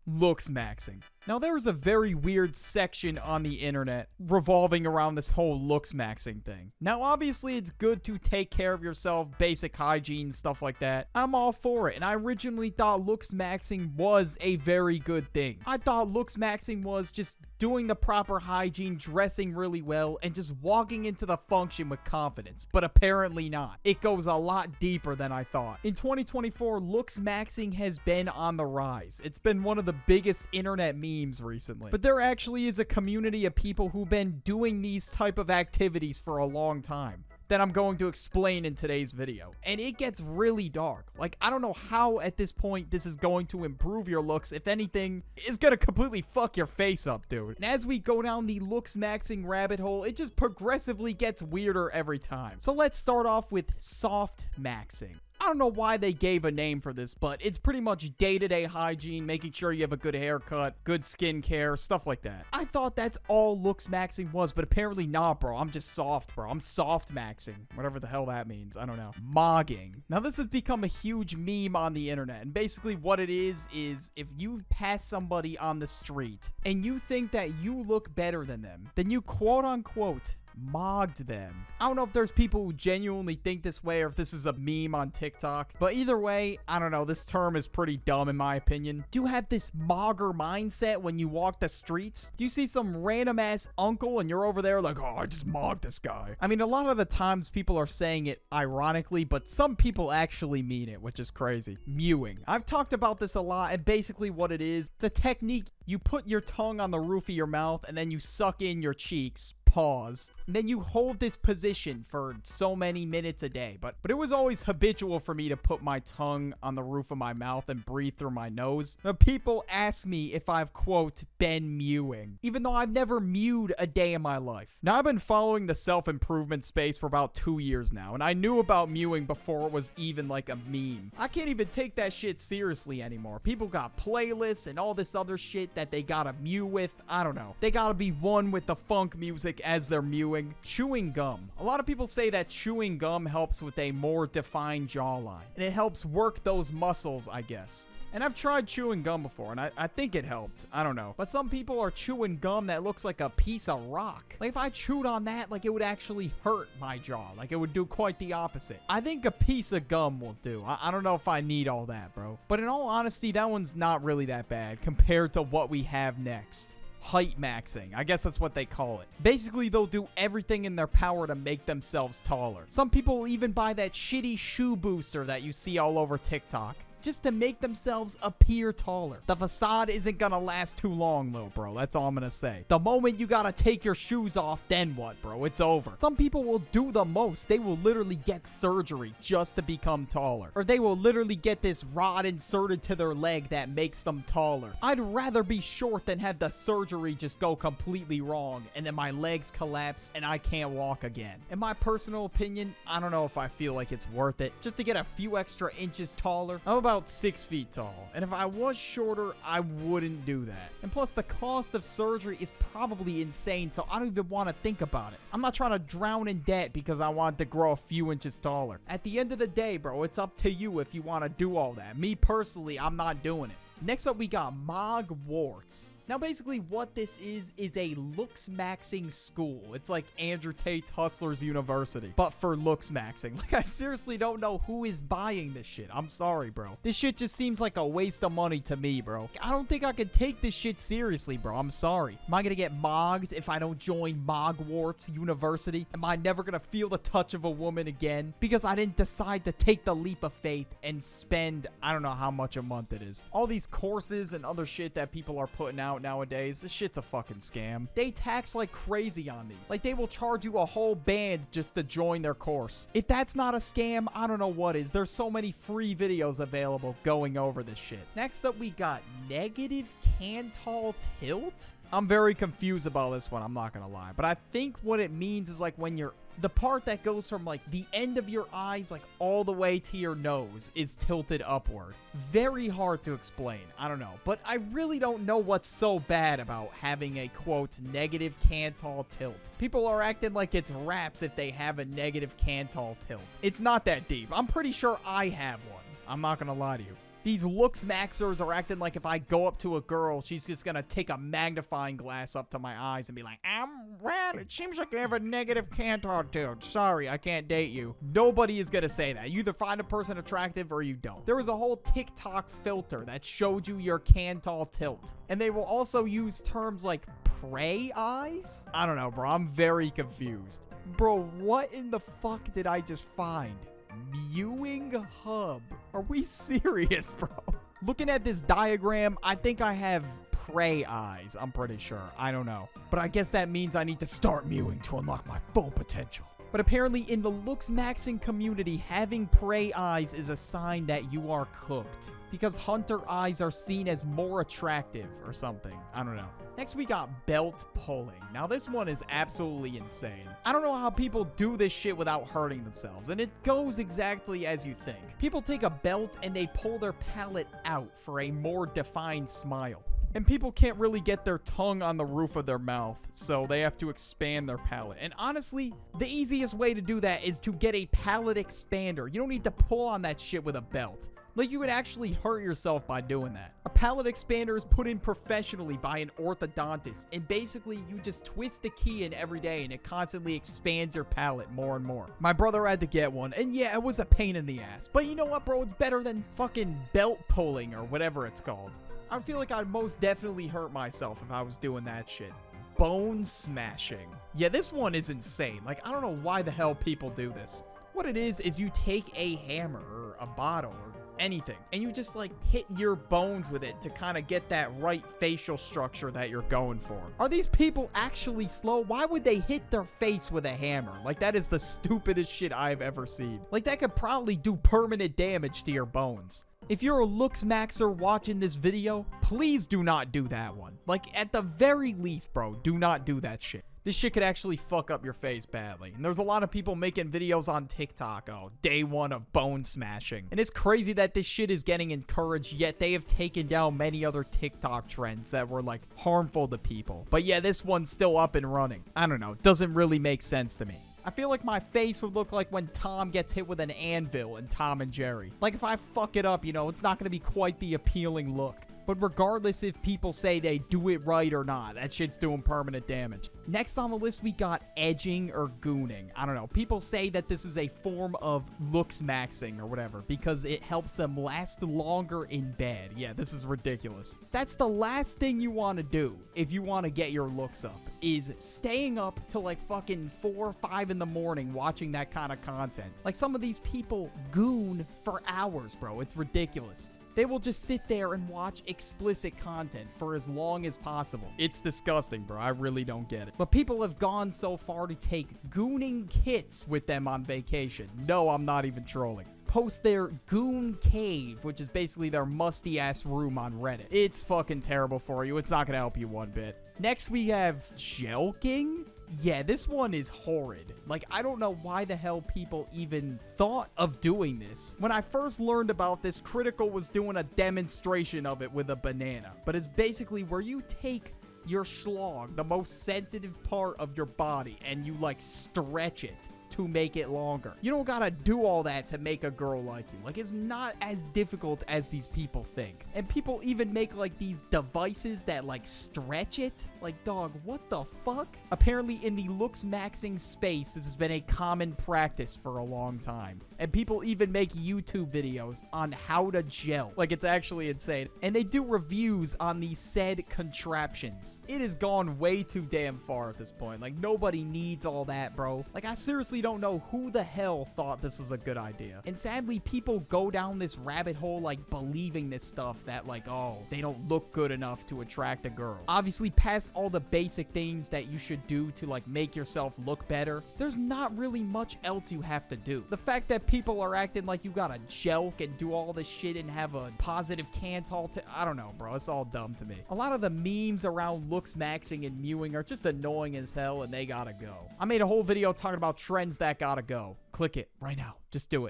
Looksmaxxing. Now, there is a very weird section on the internet revolving around this whole Looksmaxxing thing. Now, obviously, it's good to take care of yourself, basic hygiene, stuff like that. I'm all for it, and I originally thought Looksmaxxing was a very good thing. I thought Looksmaxxing was just doing the proper hygiene, dressing really well, and just walking into the function with confidence, but apparently not. It goes a lot deeper than I thought. In 2024, Looksmaxxing has been on the rise. It's been one of the biggest internet memes recently. But there actually is a community of people who've been doing these type of activities for a long time that I'm going to explain in today's video. And it gets really dark. Like, I don't know how at this point this is going to improve your looks. If anything, it's gonna completely fuck your face up, dude. And as we go down the Looksmaxxing rabbit hole, it just progressively gets weirder every time. So let's start off with soft maxing. I don't know why they gave a name for this, but it's pretty much day-to-day hygiene, making sure you have a good haircut, good skincare, stuff like that. I thought that's all Looksmaxxing was, but apparently not, bro. I'm just soft, bro. I'm soft maxing. Whatever the hell that means. I don't know. Mogging. Now, this has become a huge meme on the internet, and basically what it is if you pass somebody on the street and you think that you look better than them, then you quote-unquote mogged them. I don't know if there's people who genuinely think this way or if this is a meme on TikTok, but either way, I don't know, this term is pretty dumb in my opinion. Do you have this mogger mindset when you walk the streets? Do you see some random ass uncle and you're over there like, oh, I just mogged this guy? I mean, a lot of the times people are saying it ironically, but some people actually mean it, which is crazy. Mewing. I've talked about this a lot, and basically what it is, it's a technique. You put your tongue on the roof of your mouth and then you suck in your cheeks. Pause. And then you hold this position for so many minutes a day. But it was always habitual for me to put my tongue on the roof of my mouth and breathe through my nose. But people ask me if I've, quote, been mewing, even though I've never mewed a day in my life. Now, I've been following the self-improvement space for about 2 years now, and I knew about mewing before it was even like a meme. I can't even take that shit seriously anymore. People got playlists and all this other shit that they gotta mew with. I don't know. They gotta be one with the funk music as they're mewing. Chewing gum. A lot of people say that chewing gum helps with a more defined jawline, and it helps work those muscles, I guess. And I've tried chewing gum before, and I think it helped. I don't know. But some people are chewing gum that looks like a piece of rock. Like, if I chewed on that, like, it would actually hurt my jaw. Like, it would do quite the opposite. I think a piece of gum will do. I don't know if I need all that, bro. But in all honesty, that one's not really that bad compared to what we have next. Height maxing. I guess that's what they call it. Basically, they'll do everything in their power to make themselves taller. Some people will even buy that shitty shoe booster that you see all over TikTok, just to make themselves appear taller. The facade isn't gonna last too long, though, bro. That's all I'm gonna say. The moment you gotta take your shoes off, then what, bro? It's over. Some people will do the most. They will literally get surgery just to become taller. Or they will literally get this rod inserted to their leg that makes them taller. I'd rather be short than have the surgery just go completely wrong and then my legs collapse and I can't walk again. In my personal opinion, I don't know if I feel like it's worth it just to get a few extra inches taller. I'm about 6 feet tall, and if I was shorter, I wouldn't do that. And plus, the cost of surgery is probably insane, so I don't even want to think about it. I'm not trying to drown in debt because I want to grow a few inches taller. At the end of the day, bro, it's up to you if you want to do all that. Me personally, I'm not doing it. Next up, we got Mogwarts. Now, basically, what this is a Looksmaxxing school. It's like Andrew Tate's Hustlers University, but for Looksmaxxing. Like, I seriously don't know who is buying this shit. I'm sorry, bro. This shit just seems like a waste of money to me, bro. I don't think I can take this shit seriously, bro. I'm sorry. Am I gonna get mogged if I don't join Mogwarts University? Am I never gonna feel the touch of a woman again because I didn't decide to take the leap of faith and spend, I don't know how much a month it is. All these courses and other shit that people are putting out nowadays, this shit's a fucking scam. They tax like crazy on me. Like, they will charge you a whole band just to join their course. If that's not a scam, I don't know what is. There's so many free videos available going over this shit. Next up, we got negative cantal tilt. I'm very confused about this one, I'm not gonna lie. But I think what it means is like when you're the part that goes from like the end of your eyes like all the way to your nose is tilted upward. Very hard to explain. I don't know. But I really don't know what's so bad about having a quote negative cantal tilt. People are acting like it's raps if they have a negative cantal tilt. It's not that deep. I'm pretty sure I have one. I'm not gonna lie to you. These Looksmaxxers are acting like if I go up to a girl, she's just gonna take a magnifying glass up to my eyes and be like, well, it seems like you have a negative cantor tilt. Sorry, I can't date you. Nobody is gonna say that. You either find a person attractive or you don't. There was a whole TikTok filter that showed you your cantor tilt. And they will also use terms like prey eyes? I don't know, bro. I'm very confused. Bro, what in the fuck did I just find? Mewing hub. Are we serious, bro? Looking at this diagram, I think I have prey eyes. I'm pretty sure. I don't know. But I guess that means I need to start mewing to unlock my full potential. But apparently in the Looksmaxxing community, having prey eyes is a sign that you are cooked. Because hunter eyes are seen as more attractive or something. I don't know. Next, we got belt pulling. Now, this one is absolutely insane. I don't know how people do this shit without hurting themselves, and it goes exactly as you think. People take a belt and they pull their palate out for a more defined smile. And people can't really get their tongue on the roof of their mouth, so they have to expand their palate. And honestly, the easiest way to do that is to get a palate expander. You don't need to pull on that shit with a belt. Like, you would actually hurt yourself by doing that. A palate expander is put in professionally by an orthodontist, and basically you just twist the key in every day and it constantly expands your palate more and more. My brother had to get one, and yeah, it was a pain in the ass. But you know what, bro? It's better than fucking belt pulling or whatever it's called. I feel like I'd most definitely hurt myself if I was doing that shit. Bone smashing. Yeah, this one is insane. Like, I don't know why the hell people do this. What it is you take a hammer or a bottle or anything, and you just like hit your bones with it to kind of get that right facial structure that you're going for. Are these people actually slow? Why would they hit their face with a hammer? Like, that is the stupidest shit I've ever seen. Like, that could probably do permanent damage to your bones. If you're a Looksmaxxer watching this video, please do not do that one. Like, at the very least, bro, do not do that shit. This shit could actually fuck up your face badly. And there's a lot of people making videos on TikTok, oh, day one of bone smashing. And it's crazy that this shit is getting encouraged, yet they have taken down many other TikTok trends that were, like, harmful to people. But yeah, this one's still up and running. I don't know, it doesn't really make sense to me. I feel like my face would look like when Tom gets hit with an anvil in Tom and Jerry. Like, if I fuck it up, you know, it's not gonna be quite the appealing look. But regardless if people say they do it right or not, that shit's doing permanent damage. Next on the list, we got edging or gooning. I don't know. People say that this is a form of Looksmaxxing or whatever because it helps them last longer in bed. Yeah, this is ridiculous. That's the last thing you want to do if you want to get your looks up, is staying up till like fucking 4 or 5 in the morning watching that kind of content. Like, some of these people goon for hours, bro. It's ridiculous. They will just sit there and watch explicit content for as long as possible. It's disgusting, bro. I really don't get it. But people have gone so far to take gooning kits with them on vacation. No, I'm not even trolling. Post their goon cave, which is basically their musty-ass room on Reddit. It's fucking terrible for you. It's not gonna help you one bit. Next, we have Jelqing. Yeah, this one is horrid. Like, I don't know why the hell people even thought of doing this. When I first learned about this, Critical was doing a demonstration of it with a banana. But it's basically where you take your schlong, the most sensitive part of your body, and you, like, stretch it to make it longer. You don't gotta do all that to make a girl like you. Like, it's not as difficult as these people think. And people even make, like, these devices that, like, stretch it. Like, dog, what the fuck? Apparently, in the Looksmaxxing space, this has been a common practice for a long time. And people even make YouTube videos on how to gel. Like, it's actually insane. And they do reviews on these said contraptions. It has gone way too damn far at this point. Like, nobody needs all that, bro. Like, I seriously don't know who the hell thought this was a good idea. And sadly, people go down this rabbit hole, like, believing this stuff that, like, oh, they don't look good enough to attract a girl. Obviously, past all the basic things that you should do to, like, make yourself look better, there's not really much else you have to do. The fact that people are acting like you gotta jelq and do all this shit and have a positive cantal, I don't know, bro. It's all dumb to me. A lot of the memes around Looksmaxxing and mewing are just annoying as hell, and they gotta go. I made a whole video talking about trends that gotta go. Click it right now. Just do it.